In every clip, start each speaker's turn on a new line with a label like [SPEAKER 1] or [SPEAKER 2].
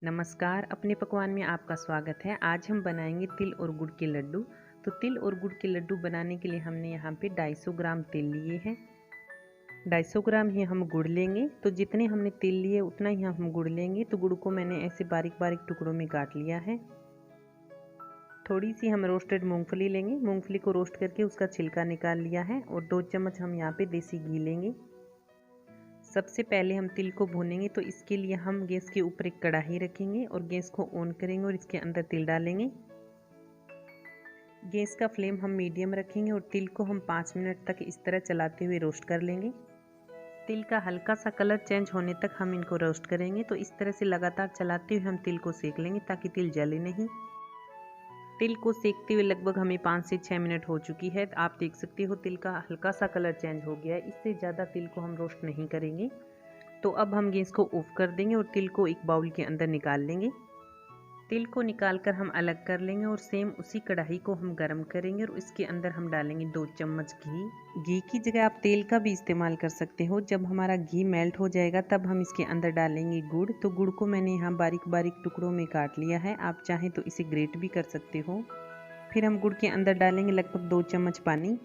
[SPEAKER 1] नमस्कार, अपने पकवान में आपका स्वागत है। आज हम बनाएंगे तिल और गुड़ के लड्डू। तो तिल और गुड़ के लड्डू बनाने के लिए हमने यहाँ पे 250 ग्राम तिल लिए हैं। 250 ग्राम ही हम गुड़ लेंगे। तो जितने हमने तिल लिए उतना ही हम गुड़ लेंगे। तो गुड़ को मैंने ऐसे बारीक बारीक टुकड़ों में काट लिया है। थोड़ी सी हम रोस्टेड मूंगफली लेंगे। मूंगफली को रोस्ट करके उसका छिलका निकाल लिया है। और 2 चम्मच हम यहाँ पे देसी घी लेंगे। सबसे पहले हम तिल को भूनेंगे, तो इसके लिए हम गैस के ऊपर एक कढ़ाई रखेंगे और गैस को ऑन करेंगे और इसके अंदर तिल डालेंगे। गैस का फ्लेम हम मीडियम रखेंगे और तिल को हम 5 मिनट तक इस तरह चलाते हुए रोस्ट कर लेंगे। तिल का हल्का सा कलर चेंज होने तक हम इनको रोस्ट करेंगे। तो इस तरह से लगातार चलाते हुए हम तिल को सेक लेंगे ताकि तिल जले नहीं। तिल को सेकते हुए लगभग हमें 5 से 6 मिनट हो चुकी है। आप देख सकते हो तिल का हल्का सा कलर चेंज हो गया है। इससे ज़्यादा तिल को हम रोस्ट नहीं करेंगे। तो अब हम गैस को ऑफ कर देंगे और तिल को एक बाउल के अंदर निकाल लेंगे। तिल को निकालकर हम अलग कर लेंगे और सेम उसी कढ़ाई को हम गरम करेंगे और इसके अंदर हम डालेंगे 2 चम्मच घी। घी की जगह आप तेल का भी इस्तेमाल कर सकते हो। जब हमारा घी मेल्ट हो जाएगा तब हम इसके अंदर डालेंगे गुड़। तो गुड़ को मैंने यहाँ बारीक बारीक टुकड़ों में काट लिया है। आप चाहें तो इसे ग्रेट भी कर सकते हो। फिर हम गुड़ के अंदर डालेंगे लगभग 2 चम्मच पानी।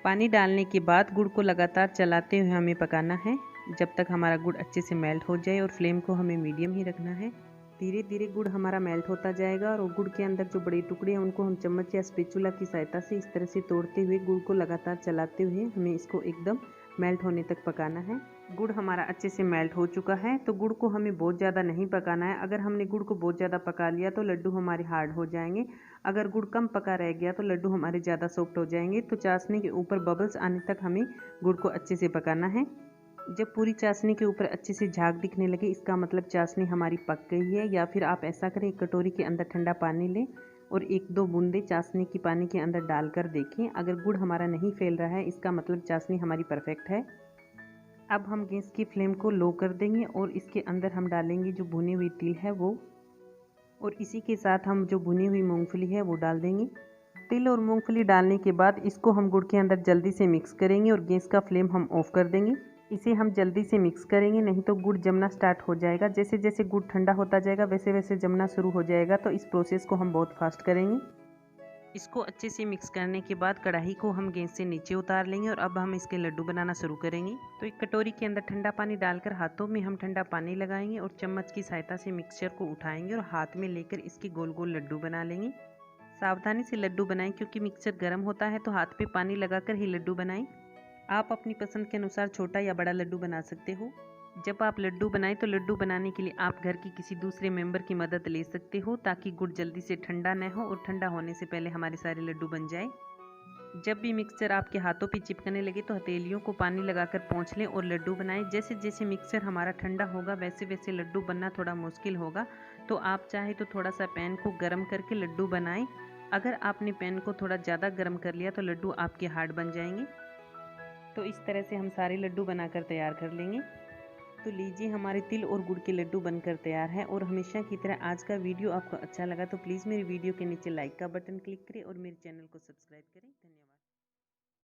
[SPEAKER 1] पानी डालने के बाद गुड़ को लगातार चलाते हुए हमें पकाना है जब तक हमारा गुड़ अच्छे से मेल्ट हो जाए। और फ्लेम को हमें मीडियम ही रखना है। धीरे धीरे गुड़ हमारा मेल्ट होता जाएगा और गुड़ के अंदर जो बड़े टुकड़े हैं उनको हम चम्मच या स्पैचुला की सहायता से इस तरह से तोड़ते हुए गुड़ को लगातार चलाते हुए हमें इसको एकदम मेल्ट होने तक पकाना है। गुड़ हमारा अच्छे से मेल्ट हो चुका है। तो गुड़ को हमें बहुत ज़्यादा नहीं पकाना है। अगर हमने गुड़ को बहुत ज़्यादा पका लिया तो लड्डू हमारे हार्ड हो जाएंगे। अगर गुड़ कम पका रह गया तो लड्डू हमारे ज़्यादा सॉफ्ट हो जाएंगे। तो चाशनी के ऊपर बबल्स आने तक हमें गुड़ को अच्छे से पकाना है। जब पूरी चाशनी के ऊपर अच्छे से झाग दिखने लगे इसका मतलब चाशनी हमारी पक गई है। या फिर आप ऐसा करें, एक कटोरी के अंदर ठंडा पानी लें और 1-2 बूंदे चाशनी की पानी के अंदर डालकर देखें। अगर गुड़ हमारा नहीं फैल रहा है इसका मतलब चाशनी हमारी परफेक्ट है। अब हम गैस की फ्लेम को लो कर देंगे और इसके अंदर हम डालेंगे जो भुनी हुई तिल है वो, और इसी के साथ हम जो भुनी हुई मूंगफली है वो डाल देंगे। तिल और मूंगफली डालने के बाद इसको हम गुड़ के अंदर जल्दी से मिक्स करेंगे और गैस का फ्लेम हम ऑफ कर देंगे। इसे हम जल्दी से मिक्स करेंगे, नहीं तो गुड़ जमना स्टार्ट हो जाएगा। जैसे जैसे गुड़ ठंडा होता जाएगा वैसे वैसे जमना शुरू हो जाएगा। तो इस प्रोसेस को हम बहुत फास्ट करेंगे। इसको अच्छे से मिक्स करने के बाद कढ़ाई को हम गैस से नीचे उतार लेंगे और अब हम इसके लड्डू बनाना शुरू करेंगे। तो एक कटोरी के अंदर ठंडा पानी डालकर हाथों में हम ठंडा पानी लगाएंगे और चम्मच की सहायता से मिक्सचर को उठाएंगे और हाथ में लेकर इसके गोल गोल लड्डू बना लेंगे। सावधानी से लड्डू बनाएं क्योंकि मिक्सचर गर्म होता है। तो हाथ पे पानी लगाकर ही लड्डू बनाएं। आप अपनी पसंद के अनुसार छोटा या बड़ा लड्डू बना सकते हो। जब आप लड्डू बनाएं तो लड्डू बनाने के लिए आप घर की किसी दूसरे मेंबर की मदद ले सकते हो ताकि गुड़ जल्दी से ठंडा न हो और ठंडा होने से पहले हमारे सारे लड्डू बन जाए। जब भी मिक्सचर आपके हाथों पे चिपकने लगे तो हथेलियों को पानी लगाकर पोंछ लें और लड्डू बनाएं। जैसे जैसे मिक्सचर हमारा ठंडा होगा वैसे वैसे लड्डू बनना थोड़ा मुश्किल होगा। तो आप चाहे तो थोड़ा सा पैन को गर्म करके लड्डू बनाएं। अगर आपने पैन को थोड़ा ज़्यादा गर्म कर लिया तो लड्डू आपके हार्ड बन जाएंगे। तो इस तरह से हम सारे लड्डू बनाकर तैयार कर लेंगे। तो लीजिए, हमारे तिल और गुड़ के लड्डू बनकर तैयार है। और हमेशा की तरह आज का वीडियो आपको अच्छा लगा तो प्लीज़ मेरी वीडियो के नीचे लाइक का बटन क्लिक करें और मेरे चैनल को सब्सक्राइब करें। धन्यवाद।